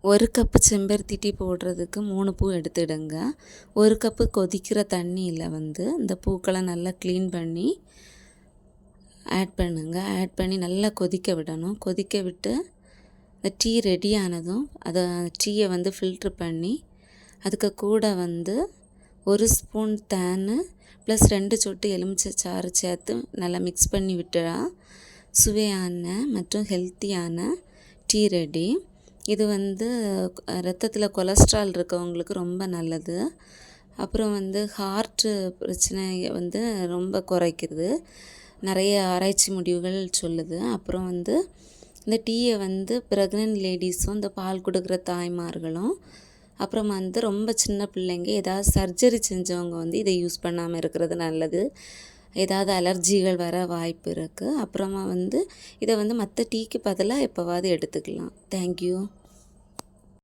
1 cup செம்பருத்தி tea போடுறதுக்கு 3 பூ எடுத்துடுங்க. 1 கப்பு கொதிக்கிற தண்ணியில் இந்த பூக்களை நல்லா க்ளீன் பண்ணி ஆட் பண்ணுங்க. ஆட் பண்ணி நல்லா கொதிக்க விடணும். கொதிக்க விட்டு இந்த டீ ரெடி ஆனதும் அதை டீயை ஃபில்ட்ரு பண்ணி அதுக்கு கூட 1 ஸ்பூன் தேன் ப்ளஸ் 2 சொட்டு எலுமிச்சை சாறு சேர்த்து நல்லா மிக்ஸ் பண்ணி விட்டுடா சுவையான மற்றும் ஹெல்த்தியான டீ ரெடி. இது ரத்தத்தில் கொலஸ்ட்ரால் இருக்கவங்களுக்கு ரொம்ப நல்லது. அப்புறம் ஹார்ட்டு பிரச்சனையை ரொம்ப குறைக்கிறது நிறைய ஆராய்ச்சி முடிவுகள் சொல்லுது. அப்புறம் இந்த டீயை ப்ரெக்னென்ட் லேடிஸும் இந்த பால் கொடுக்குற தாய்மார்களும் அப்புறம் ரொம்ப சின்ன பிள்ளைங்க ஏதாவது சர்ஜரி செஞ்சவங்க இதை யூஸ் பண்ணாமல் இருக்கிறது நல்லது. ஏதாவது அலர்ஜிகள் வர வாய்ப்பு இருக்குது. அப்புறமா இதை மற்ற டீக்கு பதிலாக எப்போவாது எடுத்துக்கலாம். தேங்க்யூ.